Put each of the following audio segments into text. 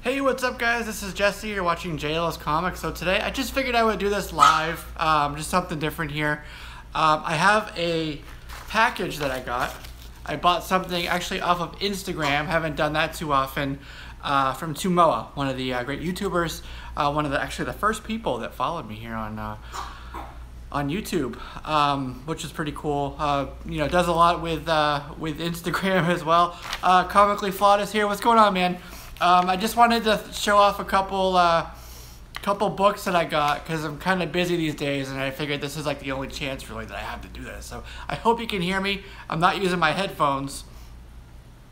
Hey, what's up guys? This is Jesse. You're watching JL's Comics. So today I just figured I would do this live, just something different here. I have a package that I got. I bought something actually off of Instagram, haven't done that too often, from Tumoa, one of the great YouTubers, one of actually the first people that followed me here on YouTube, which is pretty cool. You know, does a lot with Instagram as well. Comically Flawed is here. What's going on, man? I just wanted to show off a couple books that I got because I'm kind of busy these days, and I figured this is like the only chance really that I have to do this. So I hope you can hear me. I'm not using my headphones.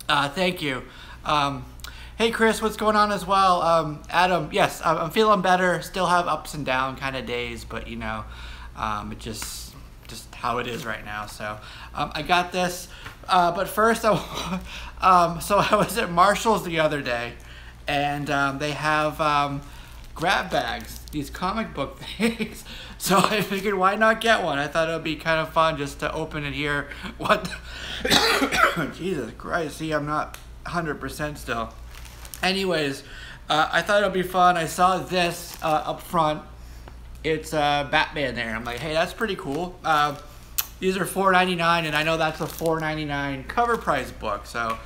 Thank you. Hey Chris, what's going on as well? Adam, yes, I'm feeling better. Still have ups and down kind of days, but you know, it just how it is right now. So I got this, but first so I was at Marshall's the other day, and they have grab bags, these comic book things. So I figured why not get one? I thought it would be kind of fun just to open it here. What? Jesus Christ, see, I'm not 100% still. Anyways, I thought it would be fun. I saw this up front. It's Batman there. I'm like, hey, that's pretty cool. These are $4.99, and I know that's a $4.99 cover price book. So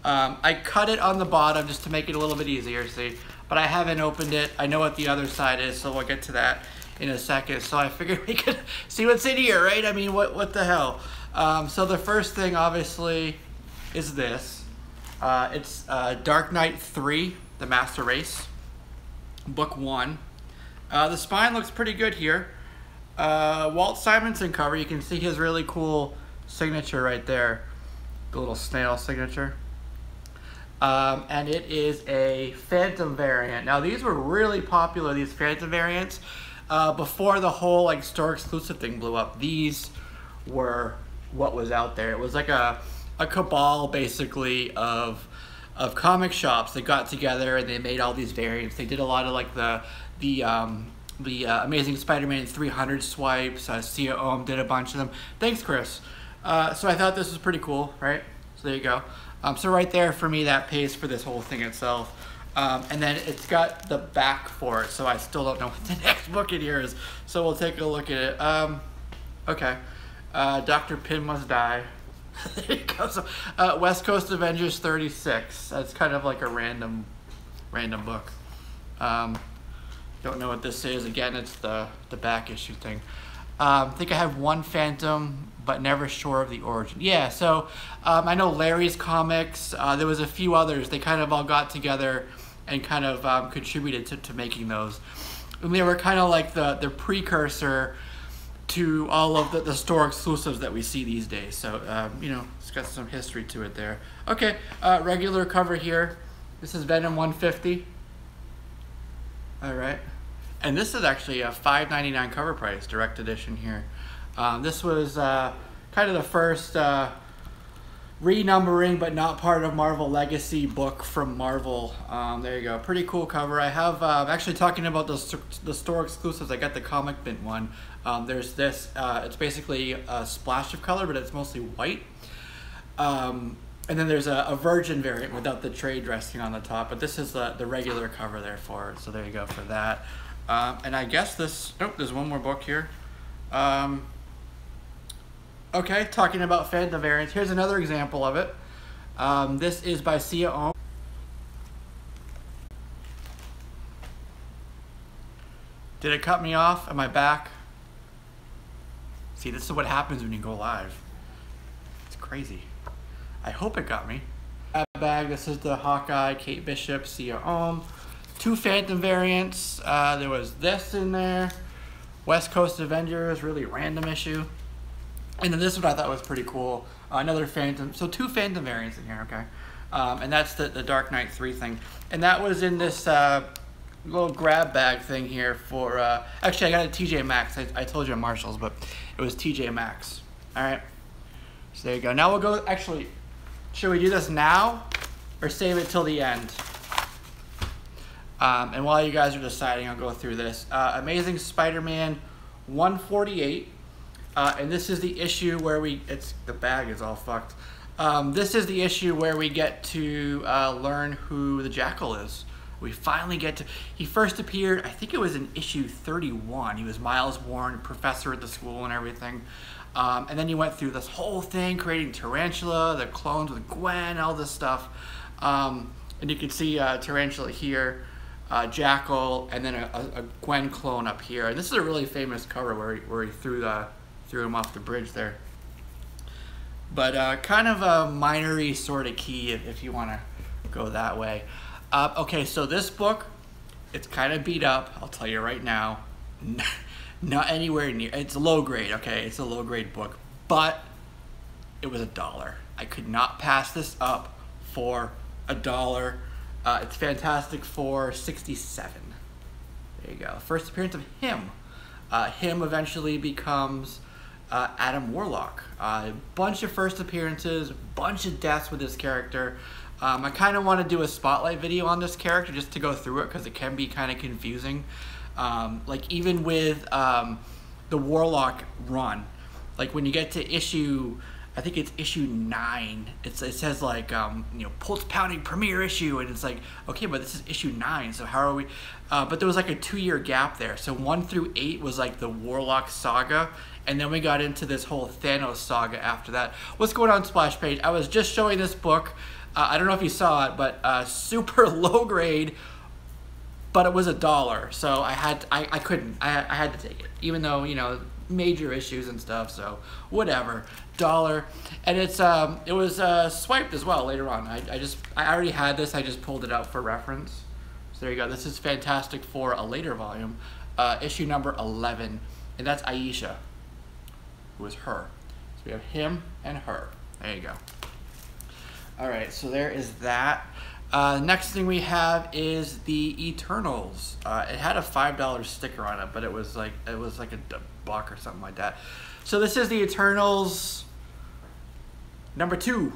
I cut it on the bottom just to make it a little bit easier, see? But I haven't opened it. I know what the other side is, so we'll get to that in a second. So I figured we could see what's in here, right? I mean, what the hell? So the first thing, obviously, is this. It's Dark Knight 3, The Master Race, Book 1. The spine looks pretty good here. Walt Simonson cover. You can see his really cool signature right there. The little snail signature. And it is a Phantom variant. Now these were really popular, these Phantom variants. Before the whole like store exclusive thing blew up, these were what was out there. It was like a cabal basically of comic shops that got together and they made all these variants. They did a lot of like the Amazing Spider-Man 300 swipes. Sia Ohm did a bunch of them. Thanks, Chris. So I thought this was pretty cool, right? So there you go. So right there, for me, that pays for this whole thing itself. And then it's got the back for it, so I still don't know what the next book in here is. So we'll take a look at it. Okay. Dr. Pym Must Die. There you go. So, West Coast Avengers 36. That's kind of like a random book. Don't know what this is. Again, it's the back issue thing. I think I have one Phantom, but never sure of the origin. Yeah, so I know Larry's Comics. There was a few others. They kind of all got together and kind of contributed to making those. And they were kind of like the precursor to all of the store exclusives that we see these days. So, you know, it's got some history to it there. Okay, regular cover here. This is Venom 150. All right. And this is actually a $5.99 cover price, direct edition here. This was kind of the first renumbering, but not part of Marvel Legacy book from Marvel. There you go, pretty cool cover. I have, actually talking about the store exclusives, I got the Comic Mint one. There's this, it's basically a splash of color, but it's mostly white. And then there's a Virgin variant without the trade dressing on the top, but this is the regular cover there for it. So there you go for that. And I guess this, oh, there's one more book here. Okay, talking about Phantom variants, here's another example of it. This is by Sia Ohm. Did it cut me off? Am I back? See, this is what happens when you go live. It's crazy. I hope it got me. Bag, this is the Hawkeye, Kate Bishop, Sia Ohm. Two Phantom variants. There was this in there. West Coast Avengers, really random issue. And then this one I thought was pretty cool. Another Phantom. So two Phantom variants in here, okay. And that's the Dark Knight 3 thing. And that was in this little grab bag thing here for, actually I got it at TJ Maxx. I told you at Marshall's, but it was TJ Maxx. All right. So there you go. Now we'll go, actually, should we do this now or save it till the end? And while you guys are deciding, I'll go through this. Amazing Spider-Man 148. And this is the issue where the bag is all fucked. This is the issue where we get to learn who the Jackal is. We finally get to, he first appeared, I think it was in issue 31. He was Miles Warren, professor at the school and everything. And then he went through this whole thing, creating Tarantula, the clones with Gwen, all this stuff. And you can see Tarantula here, Jackal, and then a Gwen clone up here. And this is a really famous cover where he threw him off the bridge there. But kind of a minor-y sort of key if you want to go that way. Okay, so this book, it's kind of beat up, I'll tell you right now. Not anywhere near, it's low grade, okay? It's a low grade book, but it was $1. I could not pass this up for $1. It's Fantastic Four 67. There you go. First appearance of him. Him eventually becomes Adam Warlock. A bunch of first appearances, bunch of deaths with this character. I kind of want to do a spotlight video on this character just to go through it because it can be kind of confusing. Like even with the Warlock run, like when you get to issue, I think it's issue 9, it says like, you know, pulse pounding premiere issue, and it's like, okay, but this is issue 9, so how are we, but there was like a 2-year gap there. So 1 through 8 was like the Warlock saga, and then we got into this whole Thanos saga after that. What's going on, Splash Page? I was just showing this book, I don't know if you saw it, but super low grade, but it was $1, so I had to take it, even though, you know, major issues and stuff, so whatever, $1. And it was swiped as well later on. I already had this, I just pulled it out for reference. So there you go. This is Fantastic Four, a later volume, issue number 11, and that's Aisha, who is her. So we have him and her. There you go. All right, so there is that. Next thing we have is the Eternals. It had a $5 sticker on it, but it was like a $1 or something like that. So this is the Eternals number 2,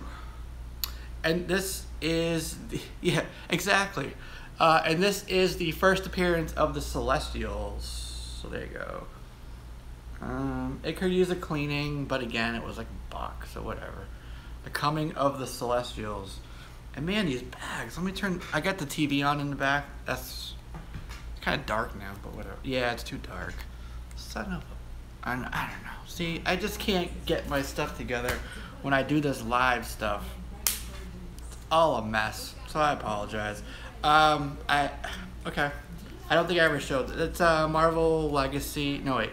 and this is yeah, exactly. And this is the first appearance of the Celestials. So there you go. It could use a cleaning, but again, it was like $1, so whatever. The coming of the Celestials. And man, these bags, let me turn, I got the TV on in the back. It's kind of dark now, but whatever. Yeah, it's too dark. Son of a, I don't know. See, I just can't get my stuff together when I do this live stuff. It's all a mess, so I apologize. Okay. I don't think I ever showed it. It's Marvel Legacy, no wait,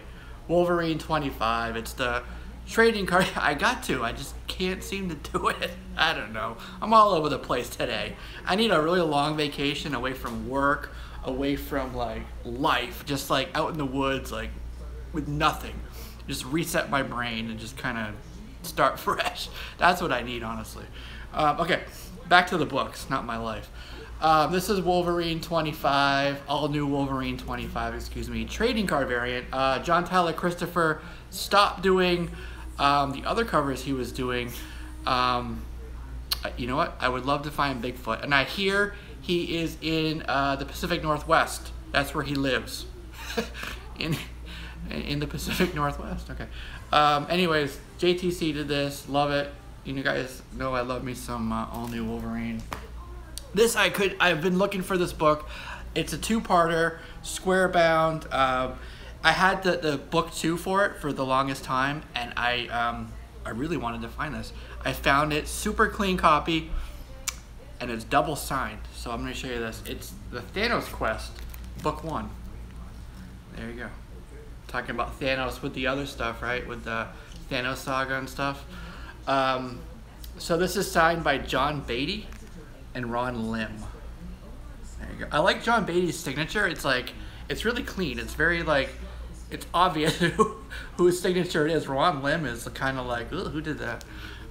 Wolverine 25. It's the trading card. I just can't seem to do it. I don't know. I'm all over the place today. I need a really long vacation away from work, away from like life, just like out in the woods, like with nothing. Just reset my brain and just kind of start fresh. That's what I need, honestly. Okay, back to the books, not my life. This is Wolverine 25, all new Wolverine 25, excuse me, trading card variant. John Tyler Christopher stopped doing the other covers he was doing. You know what? I would love to find Bigfoot. And I hear he is in the Pacific Northwest. That's where he lives. in the Pacific Northwest. Okay. Anyways, JTC did this. Love it. You guys know I love me some all new Wolverine. This I've been looking for this book. It's a 2-parter, square bound. I had the book 2 for it for the longest time, and I really wanted to find this. I found it, super clean copy, and it's double signed. So I'm going to show you this. It's the Thanos Quest, book 1. There you go. Talking about Thanos with the other stuff, right? With the Thanos saga and stuff. So this is signed by John Beatty and Ron Lim. There you go. I like John Beatty's signature. It's like, it's really clean. It's very like, it's obvious whose signature it is. Ron Lim is kind of like, who did that?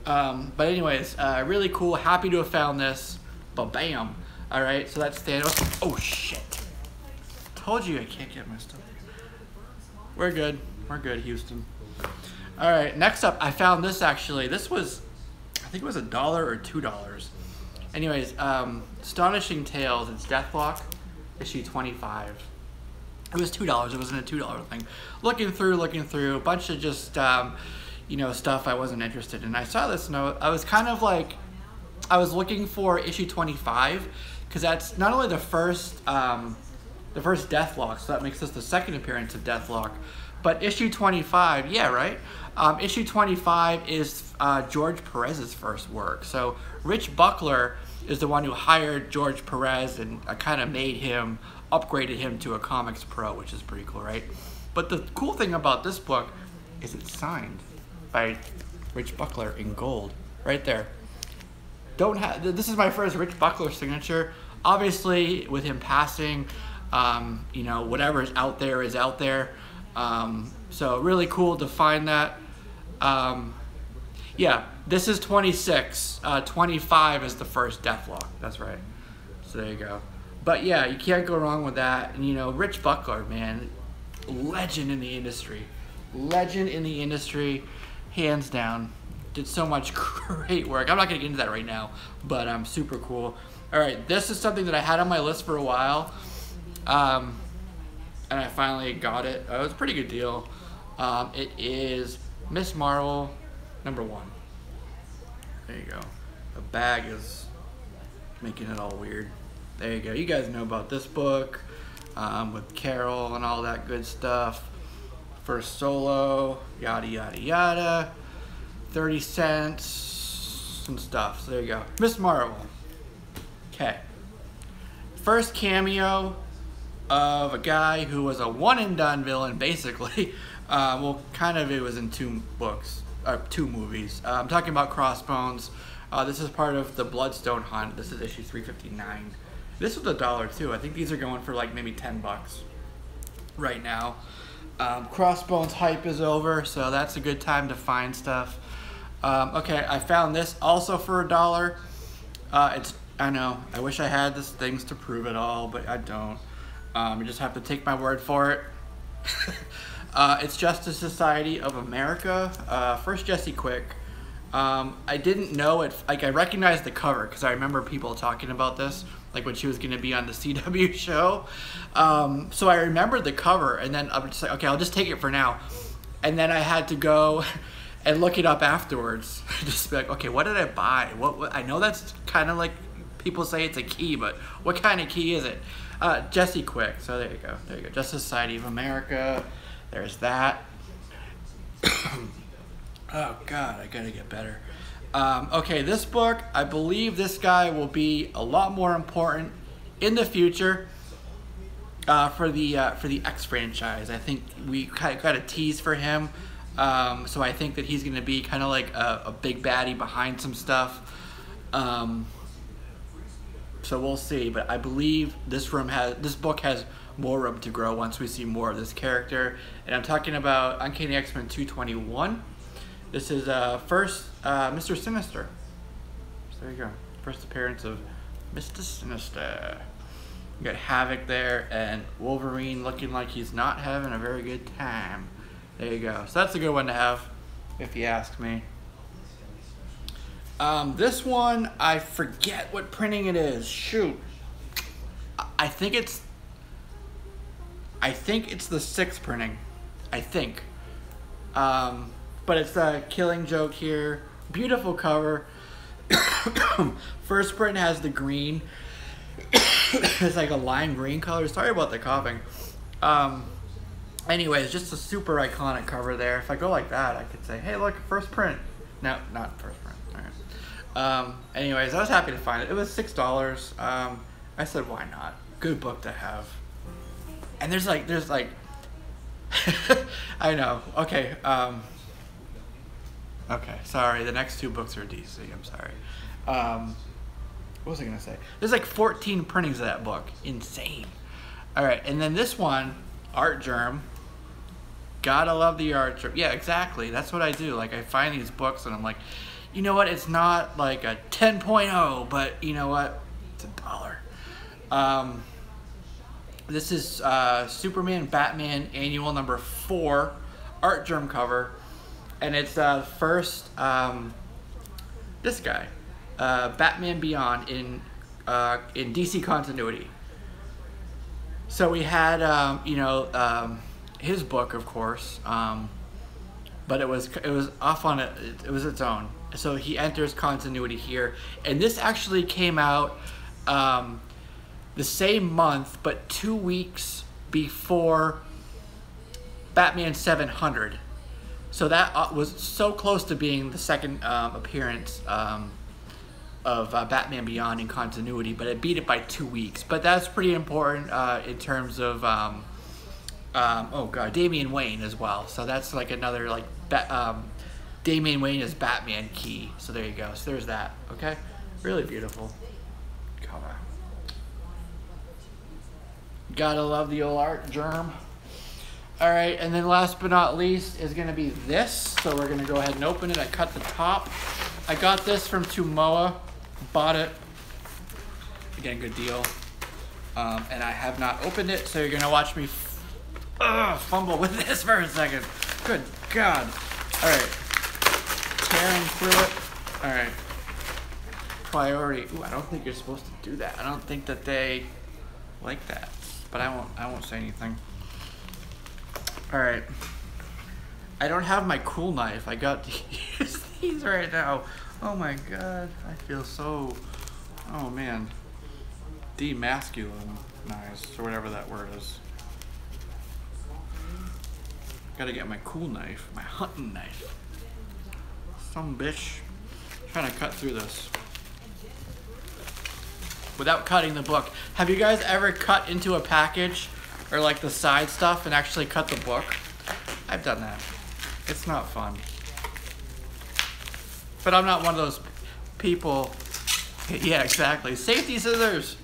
But anyways, really cool. Happy to have found this. Ba-bam. All right, so that's Thanos. Oh shit! Told you I can't get my stuff. We're good. We're good, Houston. All right, next up, I found this actually. This was, I think it was $1 or $2. Anyways, Astonishing Tales. It's Deathlock, issue 25. It was $2. It wasn't a $2 thing. Looking through, a bunch of just, you know, stuff I wasn't interested in. I saw this note. I was kind of like, I was looking for issue 25 because that's not only the first Deathlock, so that makes this the second appearance of Deathlock, but issue 25, yeah, right? Issue 25 is George Perez's first work. So Rich Buckler is the one who hired George Perez and kind of upgraded him to a comics pro, which is pretty cool, right? But the cool thing about this book is it's signed by Rich Buckler in gold, right there. This is my first Rich Buckler signature. Obviously, with him passing, you know, whatever is out there is out there. So really cool to find that. Yeah, this is 26. 25 is the first Deathlock. That's right. So there you go. But yeah, you can't go wrong with that. And you know, Rich Buckler, man, legend in the industry. Legend in the industry, hands down. Did so much great work. I'm not gonna get into that right now, but super cool. All right, this is something that I had on my list for a while, and I finally got it. It was a pretty good deal. It is Miss Marvel #1. There you go. The bag is making it all weird. There you go. You guys know about this book with Carol and all that good stuff. First solo, yada yada yada. 30 cents and stuff. So there you go. Miss Marvel. Okay. First cameo of a guy who was a one-and-done villain, basically. Well, kind of, it was in 2 books, or 2 movies. I'm talking about Crossbones. This is part of the Bloodstone Hunt. This is issue 359. This was $1 too. I think these are going for like maybe 10 bucks right now. Crossbones hype is over, so that's a good time to find stuff. Okay, I found this also for $1. I know, I wish I had these things to prove it all, but I don't. You just have to take my word for it. It's Justice Society of America. First Jesse Quick. I didn't know it, like I recognized the cover because I remember people talking about this, like when she was going to be on the CW show. So I remembered the cover, and then I'm just like, okay, I'll just take it for now. And then I had to go and look it up afterwards. Just be like, okay, what did I buy? What I know that's kind of like people say it's a key, but what kind of key is it? Jesse Quick. So there you go. There you go. Justice Society of America. There's that. Oh God, I gotta get better. Okay, this book, I believe this guy will be a lot more important in the future for the X franchise. I think we got a tease for him. So I think that he's going to be kind of like a big baddie behind some stuff. So we'll see. But I believe this book has more room to grow once we see more of this character. And I'm talking about Uncanny X-Men 221. This is first Mr. Sinister. So there you go. First appearance of Mr. Sinister. You got Havoc there and Wolverine looking like he's not having a very good time. There you go. So that's a good one to have, if you ask me. This one, I forget what printing it is. Shoot. I think it's the 6th printing. I think. But it's a Killing Joke here. Beautiful cover. First print has the green. It's like a lime green color. Sorry about the coughing. Anyways, just a super iconic cover there. If I go like that, I could say, hey, look, first print. No, not first print. All right. Anyways, I was happy to find it. It was $6. I said, why not? Good book to have. And there's like, I know. Okay. Okay. Sorry. The next 2 books are DC. I'm sorry. What was I gonna say? There's like 14 printings of that book. Insane. All right. And then this one, Artgerm. Gotta love the Artgerm. Yeah, exactly. That's what I do. Like, I find these books and I'm like, you know what? It's not like a 10.0, but you know what? It's $1. This is Superman Batman Annual number 4 Artgerm cover, and it's first this guy, Batman Beyond in DC continuity. So we had his book, of course, but it was off on it. It was its own. So he enters continuity here, and this actually came out the same month, but 2 weeks before Batman 700. So that was so close to being the second appearance of Batman Beyond in continuity, but it beat it by 2 weeks. But that's pretty important in terms of Damian Wayne as well. So that's like another like Damian Wayne is Batman key. So there you go. So there's that. Okay, really beautiful. Come on. Gotta love the old Artgerm. All right, and then last but not least is gonna be this. So we're gonna go ahead and open it. I cut the top. I got this from Tumoa, bought it. Again, good deal. And I have not opened it, so you're gonna watch me fumble with this for a second. Good God. All right, tearing through it. All right, priority. Ooh, I don't think you're supposed to do that. I don't think that they like that, but I won't say anything. All right, I don't have my cool knife. I got to use these right now. Oh my God, I feel so, oh man, demasculinized, or whatever that word is. Gotta get my cool knife, my hunting knife. Some bitch trying to cut through this without cutting the book. Have you guys ever cut into a package or like the side stuff and actually cut the book? I've done that. It's not fun. But I'm not one of those people. Yeah, exactly. Safety scissors.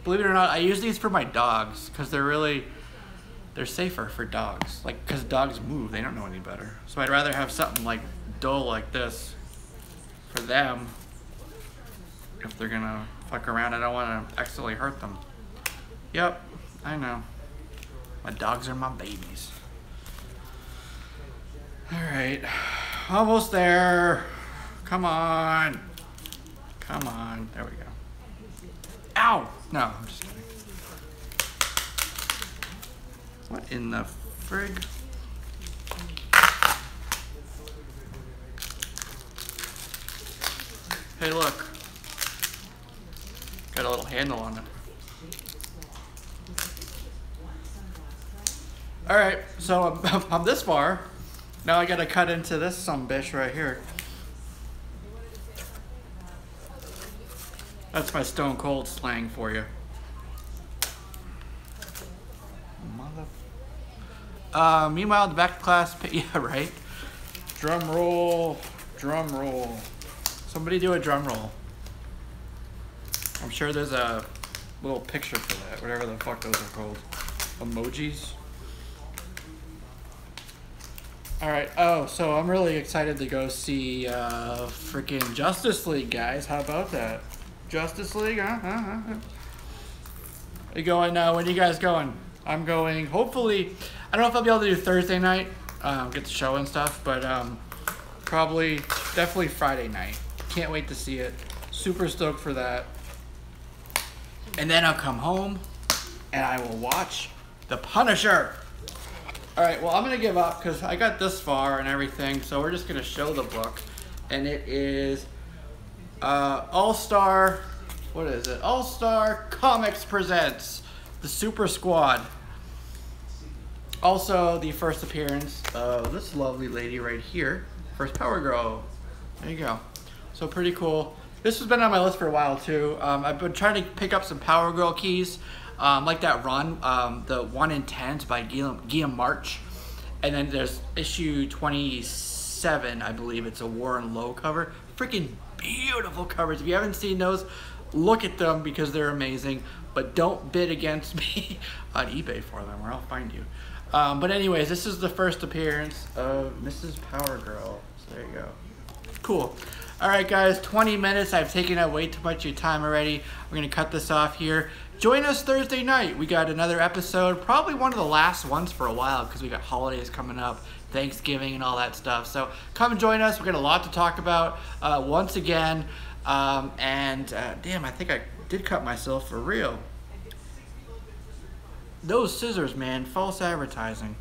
Believe it or not, I use these for my dogs because they're safer for dogs. Like, because dogs move, they don't know any better. So I'd rather have something like dull like this for them. If they're gonna fuck around, I don't want to accidentally hurt them. Yep, I know. My dogs are my babies. All right, almost there. Come on. Come on, there we go. Ow! No, I'm just kidding. What in the frig? Hey, look. Got a little handle on it. All right, so I'm this far. Now I gotta cut into this sumbitch right here. That's my Stone Cold slang for you. Meanwhile, the back class, yeah, right. Drum roll, drum roll. Somebody do a drum roll. I'm sure there's a little picture for that, whatever the fuck those are called. Emojis. All right, oh, so I'm really excited to go see freaking Justice League, guys. How about that? Justice League, huh? You going, when are you guys going? I'm going, hopefully, I don't know if I'll be able to do Thursday night, get the show and stuff, but probably, definitely Friday night. Can't wait to see it. Super stoked for that. And then I'll come home and I will watch The Punisher. All right, well, I'm gonna give up because I got this far and everything, so we're just gonna show the book. And it is All-Star, what is it? All-Star Comics presents The Super Squad. Also, the first appearance of this lovely lady right here. First Power Girl. There you go. So pretty cool. This has been on my list for a while too. I've been trying to pick up some Power Girl keys, like that run, the 1 in 10s by Guillaume March. And then there's issue 27, I believe. It's a Warren Lowe cover. Freaking beautiful covers. If you haven't seen those, look at them because they're amazing. But don't bid against me on eBay for them or I'll find you. But anyways, this is the first appearance of Mrs. Power Girl. So there you go. Cool. All right, guys, 20 minutes. I've taken up way too much of your time already. We're going to cut this off here. Join us Thursday night. We got another episode, probably one of the last ones for a while because we got holidays coming up, Thanksgiving and all that stuff. So come and join us. We got a lot to talk about once again. Damn, I think I did cut myself for real. Those scissors, man, false advertising.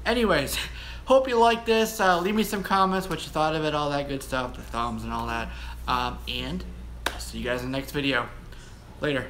Anyways, hope you liked this. Leave me some comments, what you thought of it, all that good stuff, the thumbs and all that. And I'll see you guys in the next video. Later.